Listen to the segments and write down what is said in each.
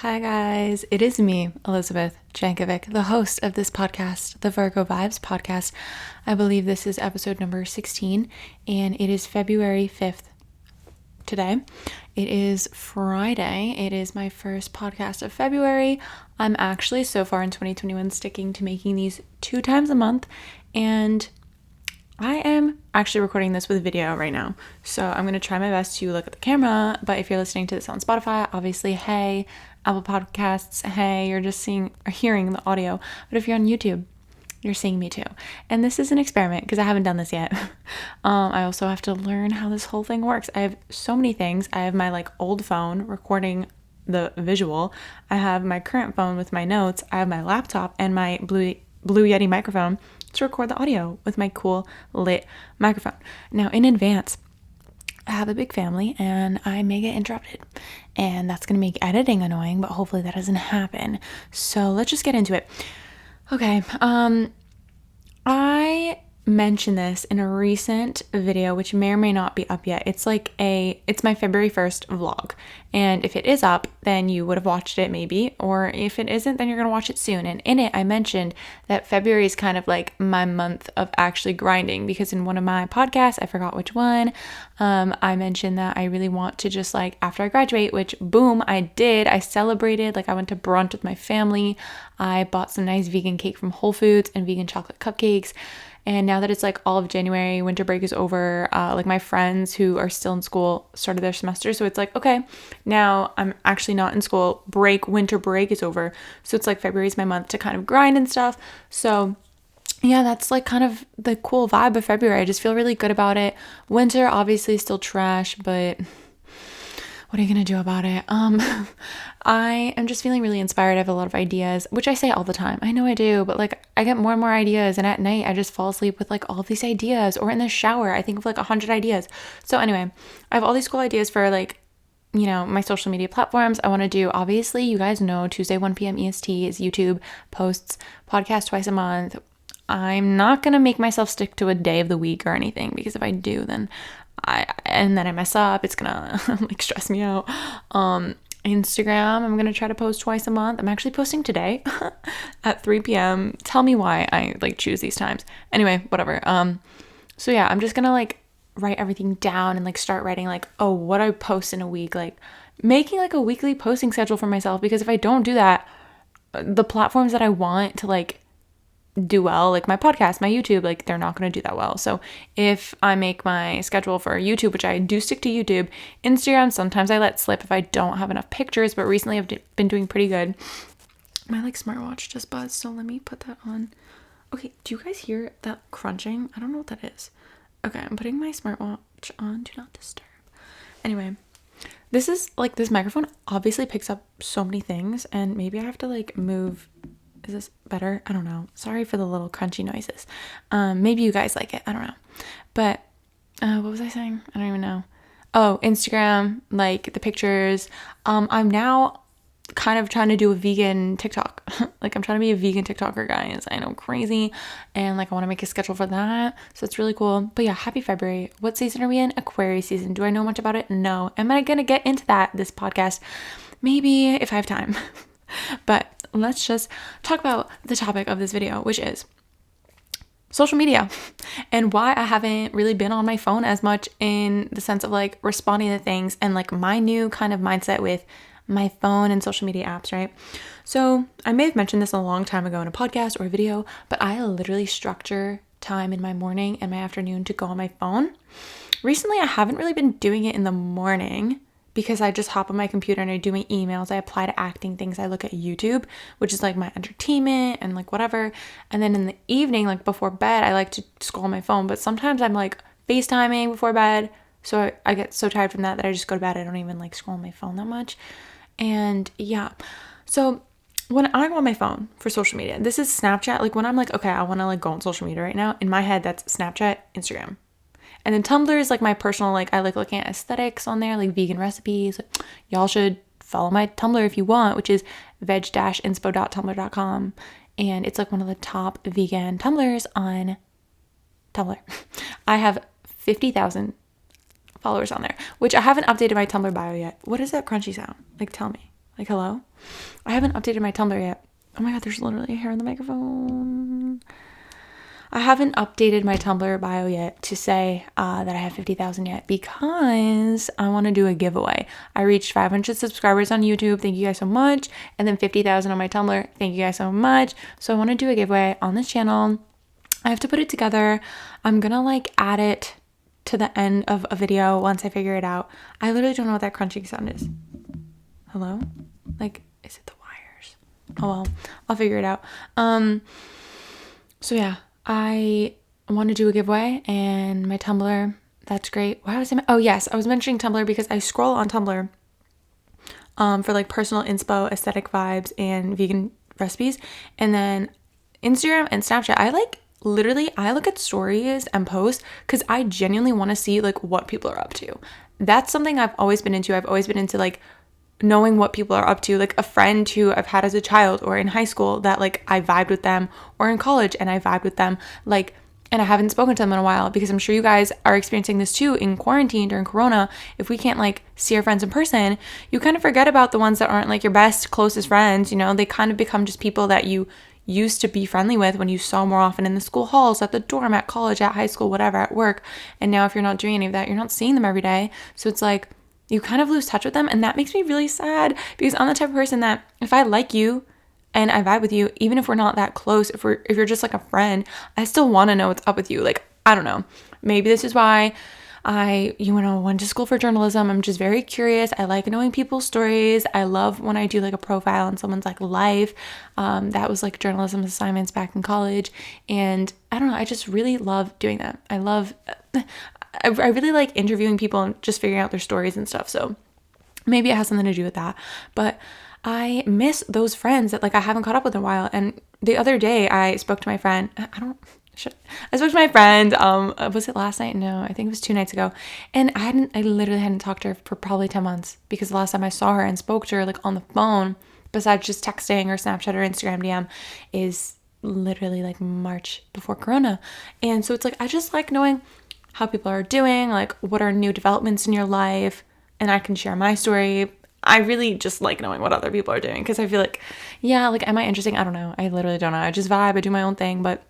Hi guys, it is me, Elizabeth Jankovic, the host of this podcast, the Virgo Vibes Podcast. I believe this is episode number 16 and it is February 5th today. It is Friday. It is my first podcast of February. I'm actually so far in 2021 sticking to making these 2 times a month, and I am actually recording this with video right now, so I'm going to try my best to look at the camera. But if you're listening to this on Spotify, obviously, hey, Apple Podcasts, hey, you're just seeing or hearing the audio. But if you're on YouTube, you're seeing me too. And this is an experiment because I haven't done this yet. I also have to learn how this whole thing works. I have so many things. I have my old phone recording the visual. I have my current phone with my notes. I have my laptop and my Blue Yeti microphone to record the audio with my cool lit microphone. Now, in advance, I have a big family and I may get interrupted, and that's gonna make editing annoying, but hopefully that doesn't happen. So let's just get into it. Okay, I mentioned this in a recent video, which may or may not be up yet. It's my February 1st vlog. And if it is up, then you would have watched it maybe. Or if it isn't, then you're going to watch it soon. And in it, I mentioned that February is kind of like my month of actually grinding, because in one of my podcasts, I forgot which one, I mentioned that I really want to just after I graduate, which boom, I did. I celebrated, I went to brunch with my family. I bought some nice vegan cake from Whole Foods and vegan chocolate cupcakes. And now that it's all of January, winter break is over, my friends who are still in school started their semester. So it's okay, now I'm actually not in school. Winter break is over. So it's February is my month to kind of grind and stuff. So yeah, that's kind of the cool vibe of February. I just feel really good about it. Winter obviously is still trash, but what are you going to do about it? I am just feeling really inspired. I have a lot of ideas, which I say all the time. I know I do, but I get more and more ideas. And at night, I just fall asleep with all of these ideas, or in the shower, I think of 100 ideas. So anyway, I have all these cool ideas for my social media platforms. I want to do, obviously, you guys know, Tuesday, 1 p.m. EST is YouTube posts, podcast twice a month. I'm not going to make myself stick to a day of the week or anything, because if I do, then I mess up, it's gonna stress me out. Instagram, I'm gonna try to post twice a month. I'm actually posting today at 3 p.m. Tell me why I choose these times. Anyway, whatever. So yeah, I'm just gonna write everything down and start writing what I post in a week, making a weekly posting schedule for myself, because if I don't do that, the platforms that I want to do well, my podcast, my YouTube, they're not going to do that well. So if I make my schedule for YouTube, which I do stick to YouTube, Instagram, sometimes I let slip if I don't have enough pictures, but recently I've been doing pretty good. My smartwatch just buzzed, so let me put that on. Okay, do you guys hear that crunching? I don't know what that is. Okay, I'm putting my smartwatch on Do Not Disturb. Anyway, this is this microphone obviously picks up so many things, and maybe I have to move. Is this better? I don't know. Sorry for the little crunchy noises. Maybe you guys like it. I don't know. But what was I saying? I don't even know. Oh, Instagram, the pictures. I'm now kind of trying to do a vegan TikTok. I'm trying to be a vegan TikToker, guys. I know, crazy. And I want to make a schedule for that. So it's really cool. But yeah, happy February. What season are we in? Aquarius season. Do I know much about it? No. Am I going to get into this podcast? Maybe, if I have time. But let's just talk about the topic of this video, which is social media and why I haven't really been on my phone as much, in the sense of responding to things, and my new kind of mindset with my phone and social media apps, right? So I may have mentioned this a long time ago in a podcast or a video, but I literally structure time in my morning and my afternoon to go on my phone. Recently, I haven't really been doing it in the morning, because I just hop on my computer and I do my emails, I apply to acting things, I look at YouTube, which is my entertainment and whatever. And then in the evening, before bed, I like to scroll my phone, but sometimes I'm FaceTiming before bed. So I get so tired from that I just go to bed. I don't even scroll my phone that much. And yeah, so when I go on my phone for social media, this is Snapchat. When I'm okay, I want to go on social media right now, in my head, that's Snapchat, Instagram. And then Tumblr is my personal, I like looking at aesthetics on there, vegan recipes. Y'all should follow my Tumblr if you want, which is veg-inspo.tumblr.com. And it's one of the top vegan Tumblrs on Tumblr. I have 50,000 followers on there, which I haven't updated my Tumblr bio yet. What is that crunchy sound? Tell me. Like, hello? I haven't updated my Tumblr yet. Oh my God, there's literally a hair in the microphone. I haven't updated my Tumblr bio yet to say that I have 50,000 yet because I want to do a giveaway. I reached 500 subscribers on YouTube. Thank you guys so much. And then 50,000 on my Tumblr. Thank you guys so much. So I want to do a giveaway on this channel. I have to put it together. I'm going to like add it to the end of a video once I figure it out. I literally don't know what that crunching sound is. Hello? Like, is it the wires? Oh well, I'll figure it out. So yeah. I want to do a giveaway and my Tumblr, that's great. Why was I? Oh yes, I was mentioning Tumblr because I scroll on Tumblr for like personal inspo, aesthetic vibes, and vegan recipes. And then Instagram and Snapchat, I look at stories and posts because I genuinely want to see like what people are up to. That's something I've always been into. I've always been into like knowing what people are up to, like a friend who I've had as a child or in high school that like I vibed with them, or in college and I vibed with them, like, and I haven't spoken to them in a while because I'm sure you guys are experiencing this too in quarantine during Corona. If we can't like see our friends in person, you kind of forget about the ones that aren't like your best, closest friends, you know, they kind of become just people that you used to be friendly with when you saw more often in the school halls, at the dorm, at college, at high school, whatever, at work. And now if you're not doing any of that, you're not seeing them every day. So it's like, you kind of lose touch with them, and that makes me really sad because I'm the type of person that if I like you and I vibe with you, even if we're not that close, if you're just like a friend, I still want to know what's up with you. Like, I don't know. Maybe this is why I went to school for journalism. I'm just very curious. I like knowing people's stories. I love when I do like a profile on someone's like life. That was like journalism assignments back in college, and I don't know. I just really love doing that. I really like interviewing people and just figuring out their stories and stuff. So maybe it has something to do with that. But I miss those friends that like I haven't caught up with in a while. And the other day I spoke to my friend. I spoke to my friend. Was it last night? No, I think it was 2 nights ago. And I literally hadn't talked to her for probably 10 months because the last time I saw her and spoke to her like on the phone, besides just texting or Snapchat or Instagram DM, is literally like March before Corona. And so it's like, I just like knowing how people are doing, like what are new developments in your life, and I can share my story. I really just like knowing what other people are doing because I feel like, yeah, like, am I interesting? I don't know. I literally don't know. I just vibe. I do my own thing. But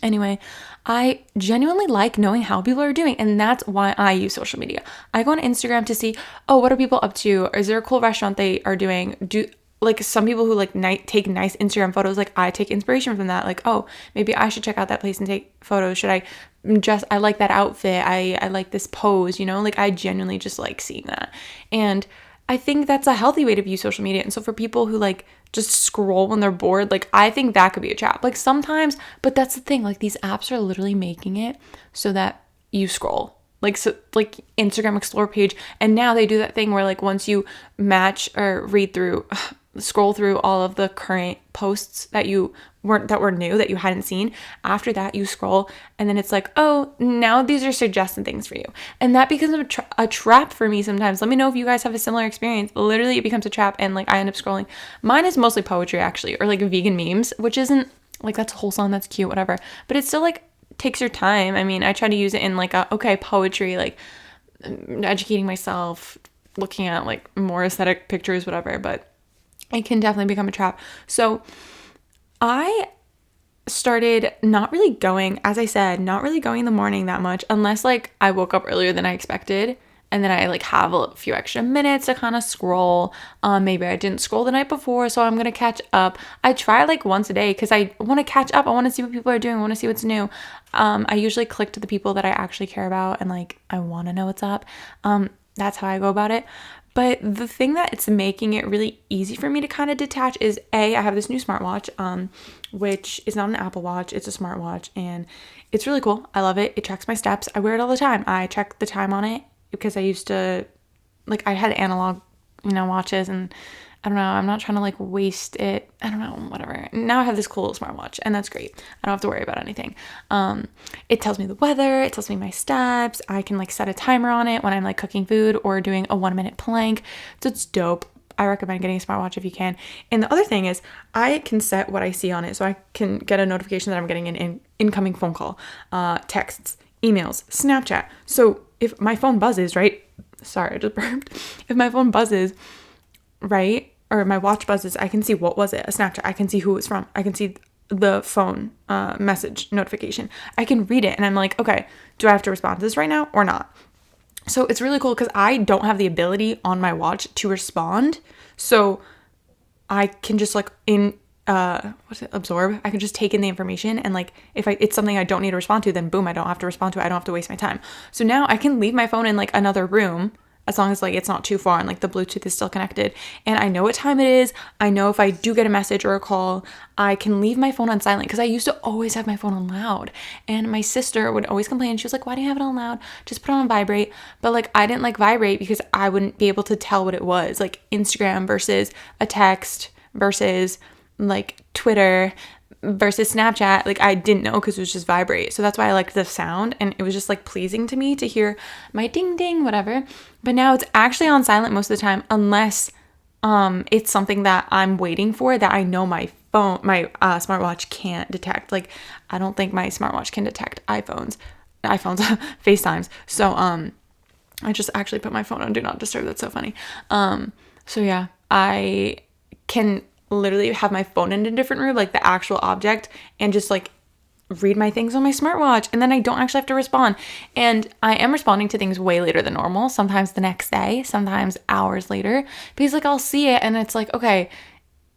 anyway, I genuinely like knowing how people are doing, and that's why I use social media. I go on Instagram to see, oh, what are people up to? Is there a cool restaurant they are doing? Like some people who like take nice Instagram photos, like I take inspiration from that. Like, oh, maybe I should check out that place and take photos. I like that outfit. I like this pose, you know, like I genuinely just like seeing that. And I think that's a healthy way to view social media. And so for people who like just scroll when they're bored, like I think that could be a trap. Like sometimes, but that's the thing, like these apps are literally making it so that you scroll. Like, so like Instagram Explore page. And now they do that thing where like once you match or scroll through all of the current posts that were new that you hadn't seen. After that, you scroll and then it's like, oh, now these are suggesting things for you. And that becomes a trap for me sometimes. Let me know if you guys have a similar experience. Literally, it becomes a trap and like I end up scrolling. Mine is mostly poetry actually, or like vegan memes, which isn't like, that's wholesome, that's cute, whatever. But it still like takes your time. I mean, I try to use it in like poetry, like educating myself, looking at like more aesthetic pictures, whatever, but it can definitely become a trap. So I started not really going in the morning that much unless like I woke up earlier than I expected. And then I like have a few extra minutes to kind of scroll. Maybe I didn't scroll the night before, so I'm going to catch up. I try like once a day because I want to catch up. I want to see what people are doing. I want to see what's new. I usually click to the people that I actually care about and like I want to know what's up. That's how I go about it. But the thing that it's making it really easy for me to kind of detach is I have this new smartwatch, which is not an Apple Watch. It's a smartwatch and it's really cool. I love it. It tracks my steps. I wear it all the time. I check the time on it because I used to, like, I had analog, watches, and I don't know, I'm not trying to like waste it. I don't know, whatever. Now I have this cool smartwatch and that's great. I don't have to worry about anything. It tells me the weather, it tells me my steps. I can like set a timer on it when I'm like cooking food or doing a 1-minute plank. So it's dope. I recommend getting a smartwatch if you can. And the other thing is I can set what I see on it. So I can get a notification that I'm getting an incoming phone call, texts, emails, Snapchat. So if my phone buzzes, right? Sorry, I just burped. If my phone buzzes, right? or my watch buzzes, I can see what was it, a Snapchat. I can see who it's from. I can see the phone message notification. I can read it and I'm like, okay, do I have to respond to this right now or not? So it's really cool because I don't have the ability on my watch to respond. So I can just like absorb. I can just take in the information, and like if it's something I don't need to respond to, then boom, I don't have to respond to it. I don't have to waste my time. So now I can leave my phone in like another room as long as like it's not too far and like the Bluetooth is still connected, and I know what time it is. I know if I do get a message or a call, I can leave my phone on silent, because I used to always have my phone on loud, and my sister would always complain. She was like, why do you have it on loud? Just put it on vibrate. But like I didn't like vibrate because I wouldn't be able to tell what it was, like Instagram versus a text versus like Twitter versus Snapchat. Like I didn't know because it was just vibrate. So that's why I liked the sound, and it was just like pleasing to me to hear my ding ding whatever. But now it's actually on silent most of the time, unless it's something that I'm waiting for that I know my smartwatch can't detect. Like I don't think my smartwatch can detect iPhones FaceTimes. So I just actually put my phone on do not disturb. That's so funny. So yeah, I can literally have my phone in a different room, like the actual object, and just like read my things on my smartwatch, and then I don't actually have to respond. And I am responding to things way later than normal, sometimes the next day, sometimes hours later, because like I'll see it and it's like, okay,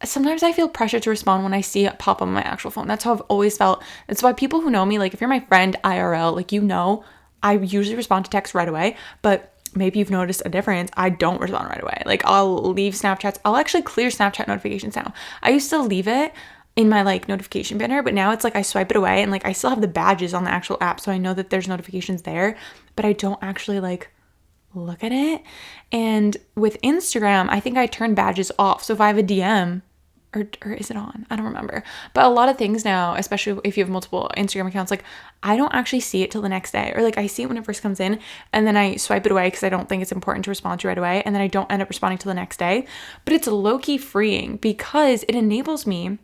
sometimes I feel pressure to respond when I see it pop on my actual phone. That's how I've always felt. That's why people who know me, like if you're my friend IRL, like I usually respond to text right away, but maybe you've noticed a difference. I don't respond right away. Like I'll leave Snapchats. I'll actually clear Snapchat notifications now. I used to leave it in my like notification banner, but now it's like I swipe it away, and like I still have the badges on the actual app, so I know that there's notifications there, but I don't actually like look at it. And with Instagram, I think I turn badges off. So if I have a DM, or is it on? I don't remember. But a lot of things now, especially if you have multiple Instagram accounts, like I don't actually see it till the next day, or like I see it when it first comes in and then I swipe it away because I don't think it's important to respond to right away, and then I don't end up responding till the next day. But it's low-key freeing because it enables me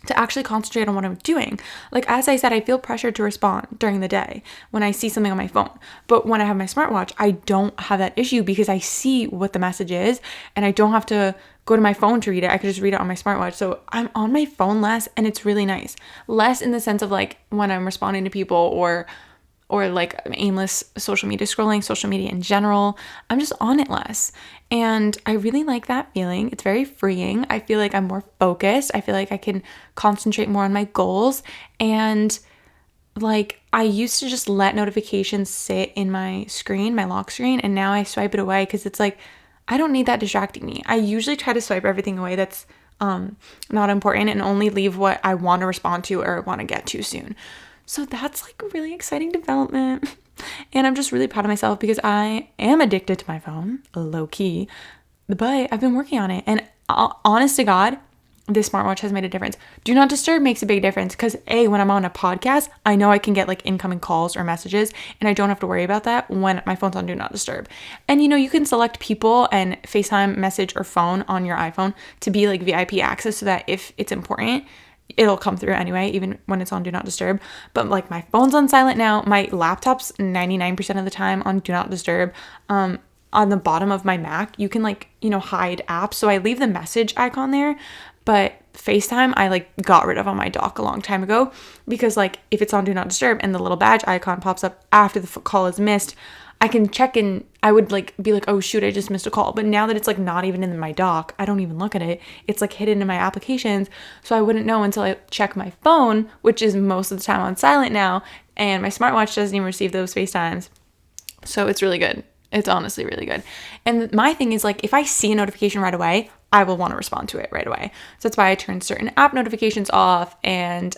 to actually concentrate on what I'm doing. Like, as I said, I feel pressured to respond during the day when I see something on my phone. But when I have my smartwatch, I don't have that issue because I see what the message is, and I don't have to go to my phone to read it. I could just read it on my smartwatch. So I'm on my phone less, and it's really nice. Less in the sense of like when I'm responding to people or like aimless social media scrolling, social media in general. I'm just on it less. And I really like that feeling. It's very freeing. I feel like I'm more focused. I feel like I can concentrate more on my goals. And like I used to just let notifications sit in my screen, my lock screen, and now I swipe it away because it's like, I don't need that distracting me. I usually try to swipe everything away that's not important, and only leave what I want to respond to or want to get to soon. So that's like a really exciting development. And I'm just really proud of myself because I am addicted to my phone, low key, but I've been working on it. And honest to God, this smartwatch has made a difference. Do not disturb makes a big difference because when I'm on a podcast, I know I can get like incoming calls or messages, and I don't have to worry about that when my phone's on do not disturb. And you can select people and FaceTime, message, or phone on your iPhone to be like VIP access, so that if it's important, it'll come through anyway, even when it's on do not disturb. But like my phone's on silent now. My laptop's 99% of the time on do not disturb. On the bottom of my Mac, you can hide apps. So I leave the message icon there, but FaceTime I like got rid of on my dock a long time ago, because like if it's on do not disturb and the little badge icon pops up after the call is missed, I can check, and I would like be like, oh shoot, I just missed a call. But now that it's like not even in my dock, I don't even look at it. It's like hidden in my applications. So I wouldn't know until I check my phone, which is most of the time on silent now. And my smartwatch doesn't even receive those FaceTimes. So it's really good. It's honestly really good. And my thing is like, if I see a notification right away, I will want to respond to it right away. So that's why I turn certain app notifications off, and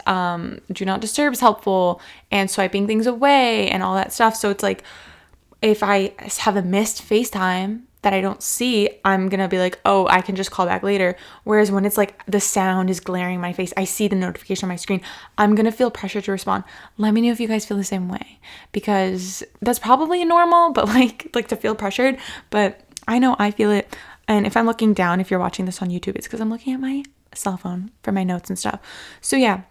do not disturb is helpful, and swiping things away and all that stuff. So it's like, if I have a missed FaceTime that I don't see, I'm going to be like, oh, I can just call back later. Whereas when it's like the sound is glaring in my face, I see the notification on my screen, I'm going to feel pressure to respond. Let me know if you guys feel the same way, because that's probably normal, but like to feel pressured. But I know I feel it. And if I'm looking down, if you're watching this on YouTube, it's because I'm looking at my cell phone for my notes and stuff. So yeah,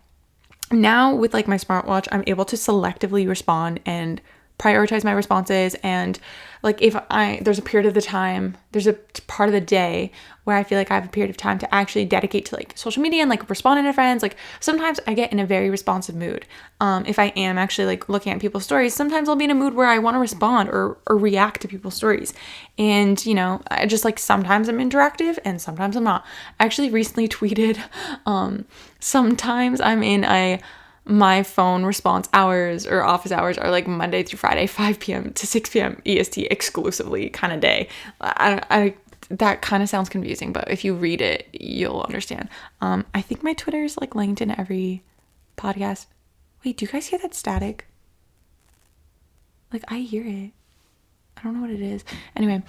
now with like my smartwatch, I'm able to selectively respond and prioritize my responses. And like if there's a period of the time, there's a part of the day where I feel like I have a period of time to actually dedicate to like social media and like responding to friends. Like sometimes I get in a very responsive mood. If I am actually like looking at people's stories, sometimes I'll be in a mood where I want to respond or react to people's stories. And, you know, I just like sometimes I'm interactive and sometimes I'm not. I actually recently tweeted, sometimes I'm in my phone response hours or office hours are like Monday through Friday, 5 p.m. to 6 p.m. EST exclusively kind of day. That kind of sounds confusing, but if you read it, you'll understand. I think my Twitter is like linked in every podcast. Wait, do you guys hear that static? Like I hear it. I don't know what it is. Anyway,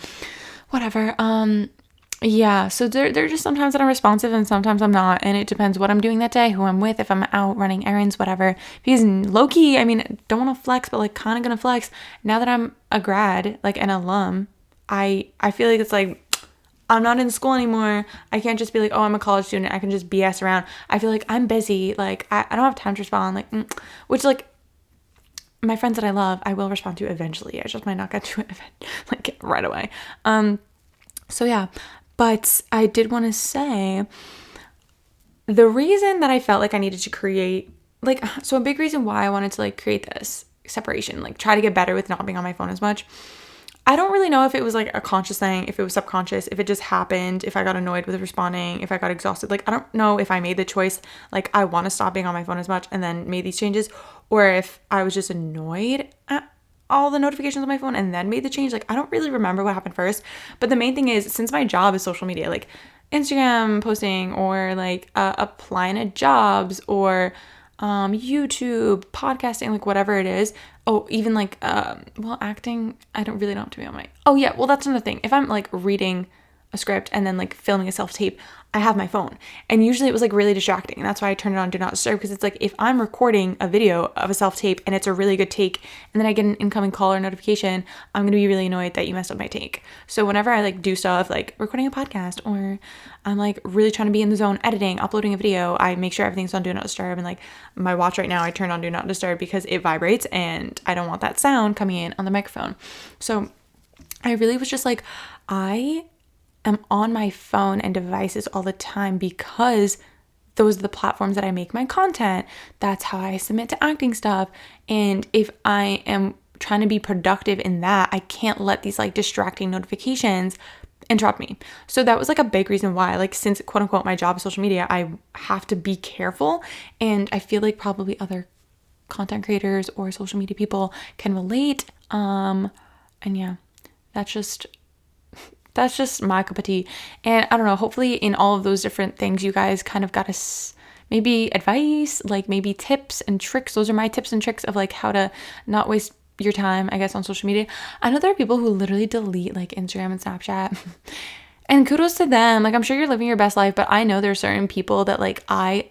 whatever. Yeah, so there are just sometimes that I'm responsive and sometimes I'm not, and it depends what I'm doing that day, who I'm with, if I'm out running errands, whatever. Because low-key, I mean, don't want to flex, but like kind of gonna flex. Now that I'm a grad, like an alum, I feel like it's like I'm not in school anymore. I can't just be like, oh, I'm a college student. I can just BS around. I feel like I'm busy. Like I don't have time to respond. Like, which like my friends that I love, I will respond to eventually. I just might not get to it like right away. So yeah. But I did want to say the reason that I felt like I needed to create, like, so a big reason why I wanted to like create this separation, like try to get better with not being on my phone as much. I don't really know if it was like a conscious thing, if it was subconscious, if it just happened, if I got annoyed with responding, if I got exhausted. Like, I don't know if I made the choice, like I want to stop being on my phone as much and then made these changes, or if I was just annoyed at all the notifications on my phone and then made the change. Like I don't really remember what happened first, but the main thing is, since my job is social media, like Instagram posting or like applying at jobs or YouTube, podcasting, like whatever it is. Oh, even like acting, I don't really know what to be on my. Oh yeah, well that's another thing. If I'm like reading a script and then like filming a self-tape, I have my phone. And usually it was like really distracting. And that's why I turned it on Do Not Disturb, because it's like if I'm recording a video of a self-tape and it's a really good take and then I get an incoming call or notification, I'm going to be really annoyed that you messed up my take. So whenever I like do stuff like recording a podcast or I'm like really trying to be in the zone editing, uploading a video, I make sure everything's on Do Not Disturb. And like my watch right now, I turned on Do Not Disturb because it vibrates and I don't want that sound coming in on the microphone. So I really was just like, I am on my phone and devices all the time because those are the platforms that I make my content. That's how I submit to acting stuff. And if I am trying to be productive in that, I can't let these like distracting notifications interrupt me. So that was like a big reason why, like, since quote unquote my job is social media, I have to be careful. And I feel like probably other content creators or social media people can relate. And yeah, that's just my cup of tea. And I don't know, hopefully in all of those different things, you guys kind of got maybe advice, like maybe tips and tricks. Those are my tips and tricks of like how to not waste your time, I guess, on social media. I know there are people who literally delete like Instagram and Snapchat and kudos to them. Like, I'm sure you're living your best life, but I know there are certain people that like I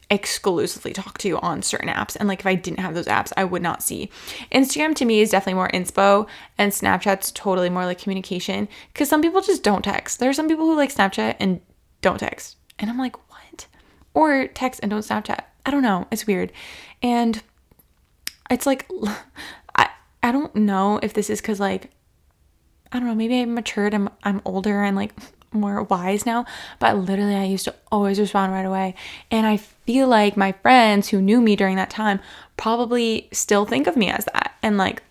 exclusively talk to on certain apps, and like if I didn't have those apps, I would not see. Instagram to me is definitely more inspo, and Snapchat's totally more like communication, because some people just don't text. There are some people who like Snapchat and don't text, and I'm like, what? Or text and don't Snapchat. I don't know, it's weird. And it's like, I don't know if this is because like, I don't know, maybe I've matured, I'm older and like more wise now, but literally I used to always respond right away. And I feel like my friends who knew me during that time probably still think of me as that. And like,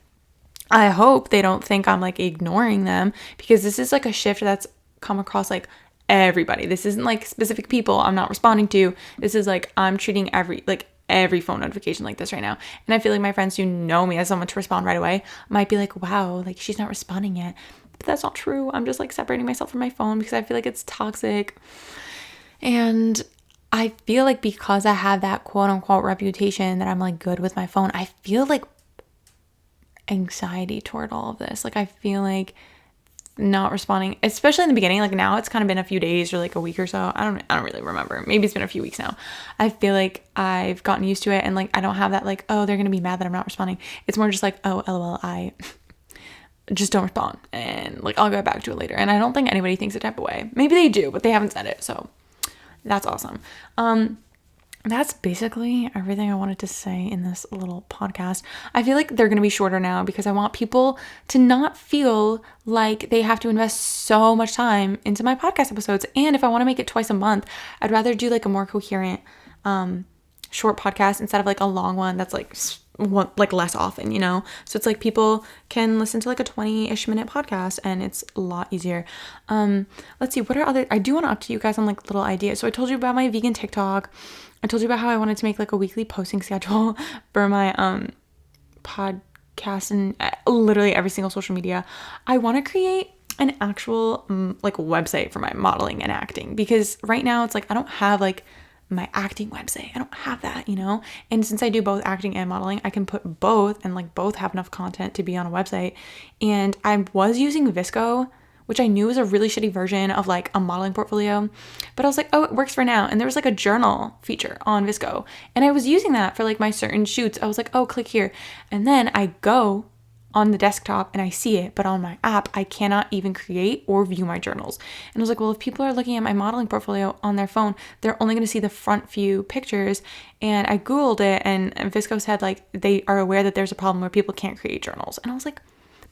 I hope they don't think I'm like ignoring them, because this is like a shift that's come across like everybody. This isn't like specific people I'm not responding to. This is like, I'm treating every phone notification like this right now. And I feel like my friends who know me as someone to respond right away might be like, wow, like she's not responding yet. But that's not true. I'm just like separating myself from my phone because I feel like it's toxic. And I feel like because I have that quote unquote reputation that I'm like good with my phone, I feel like anxiety toward all of this. Like I feel like not responding, especially in the beginning, like now it's kind of been a few days or like a week or so. I don't really remember. Maybe it's been a few weeks now. I feel like I've gotten used to it, and like I don't have that like, oh, they're gonna be mad that I'm not responding. It's more just like, oh, LOL, I just don't respond, and like I'll get back to it later. And I don't think anybody thinks the type of way. Maybe they do, but they haven't said it, so that's awesome. that's basically everything I wanted to say in this little podcast. I feel like they're going to be shorter now because I want people to not feel like they have to invest so much time into my podcast episodes. And if I want to make it twice a month, I'd rather do like a more coherent, short podcast instead of like a long one that's like less often, you know? So it's like people can listen to like a 20-ish minute podcast and it's a lot easier. Let's see, what are other, I do want to update you guys on like little ideas. So I told you about my vegan TikTok. I told you about how I wanted to make like a weekly posting schedule for my podcast and literally every single social media. I want to create an actual like website for my modeling and acting, because right now it's like I don't have like my acting website. I don't have that, you know? And since I do both acting and modeling, I can put both and like both have enough content to be on a website. And I was using Visco, which I knew was a really shitty version of like a modeling portfolio, but I was like, oh, it works for now. And there was like a journal feature on Visco, and I was using that for like my certain shoots. I was like, oh, click here. And then I go on the desktop and I see it, but on my app, I cannot even create or view my journals. And I was like, well, if people are looking at my modeling portfolio on their phone, they're only going to see the front few pictures. And I Googled it, and Visco said like they are aware that there's a problem where people can't create journals. And I was like,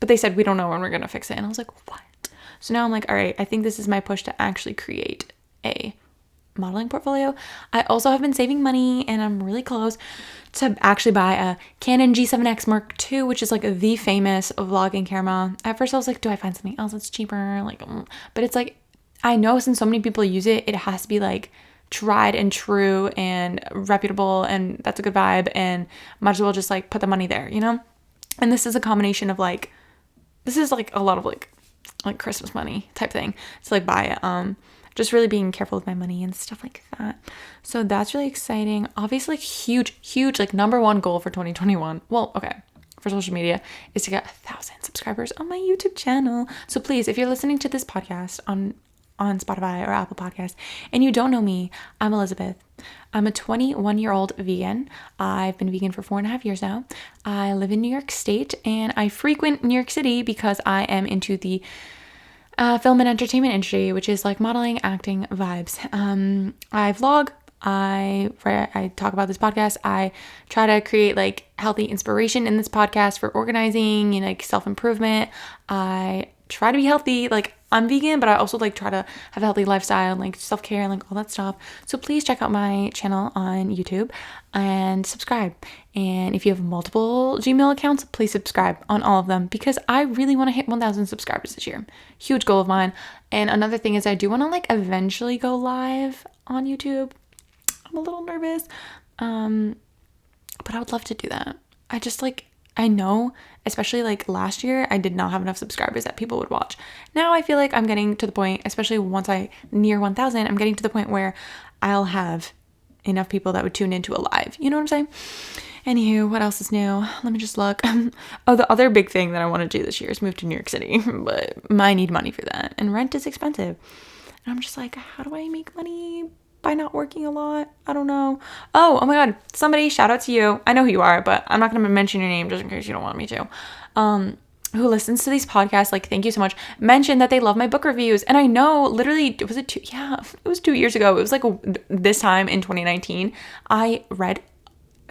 but they said we don't know when we're going to fix it. And I was like, what? So now I'm like, all right, I think this is my push to actually create a modeling portfolio. I also have been saving money, and I'm really close to actually buy a Canon G7X Mark II, which is like the famous vlogging camera. At first I was like, do I find something else that's cheaper? Like, but it's like, I know since so many people use it, it has to be like tried and true and reputable, and that's a good vibe, and might as well just like put the money there, you know? And this is a combination of like, this is like a lot of like Christmas money type thing to like buy it. Just really being careful with my money and stuff like that. So that's really exciting. Obviously, like huge, like number one goal for 2021. Well, okay, for social media is to get 1,000 subscribers on my YouTube channel. So please, if you're listening to this podcast on Spotify or Apple Podcasts and you don't know me, I'm Elizabeth. I'm a 21-year-old vegan. I've been vegan for 4.5 years now. I live in New York State, and I frequent New York City because I am into the film and entertainment industry, which is like modeling, acting, vibes. I vlog. I talk about this podcast. I try to create like healthy inspiration in this podcast for organizing and like self-improvement. I try to be healthy. Like, I'm vegan, but I also like try to have a healthy lifestyle and like self-care and like all that stuff. So please check out my channel on YouTube and subscribe. And if you have multiple Gmail accounts, please subscribe on all of them, because I really want to hit 1,000 subscribers this year. Huge goal of mine. And another thing is I do want to like eventually go live on YouTube. I'm a little nervous, but I would love to do that. I know, especially like last year, I did not have enough subscribers that people would watch. Now I feel like I'm getting to the point, especially once I near 1,000, I'm getting to the point where I'll have enough people that would tune into a live. You know what I'm saying? Anywho, what else is new? Let me just look. Oh, the other big thing that I want to do this year is move to New York City, but I need money for that. And rent is expensive. And I'm just like, how do I make money by not working a lot? I don't know. Oh my God. Somebody, shout out to you. I know who you are, but I'm not going to mention your name just in case you don't want me to. Who listens to these podcasts, like, thank you so much, mentioned that they love my book reviews. And I know, literally, was it 2? Yeah, it was 2 years ago. It was like this time in 2019. I read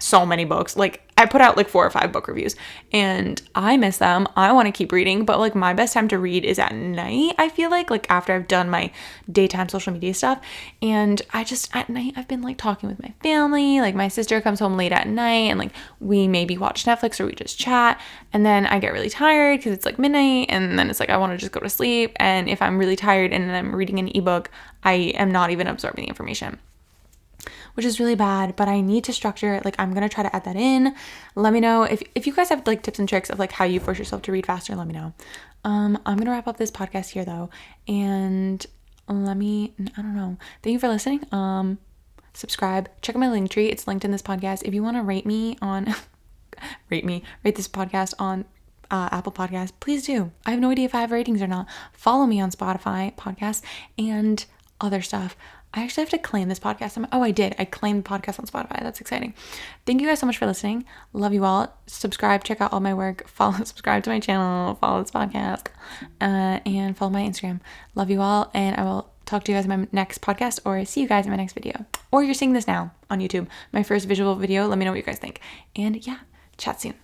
so many books. Like, I put out like 4 or 5 book reviews, and I miss them. I want to keep reading, but like my best time to read is at night. I feel like after I've done my daytime social media stuff, and I just at night I've been like talking with my family. Like, my sister comes home late at night, and like we maybe watch Netflix or we just chat, and then I get really tired because it's like midnight, and then it's like I want to just go to sleep. And if I'm really tired and I'm reading an ebook, I am not even absorbing the information, which is really bad, but I need to structure it. Like, I'm going to try to add that in. Let me know if you guys have like tips and tricks of like how you force yourself to read faster. Let me know. I'm going to wrap up this podcast here though. And I don't know. Thank you for listening. Subscribe, check out my link tree. It's linked in this podcast. If you want to rate this podcast on Apple Podcasts, please do. I have no idea if I have ratings or not. Follow me on Spotify podcasts and other stuff. I actually have to claim this podcast. I did. I claimed the podcast on Spotify. That's exciting. Thank you guys so much for listening. Love you all. Subscribe, check out all my work, subscribe to my channel, follow this podcast, and follow my Instagram. Love you all, and I will talk to you guys in my next podcast, or see you guys in my next video. Or you're seeing this now on YouTube, my first visual video. Let me know what you guys think. And yeah, chat soon.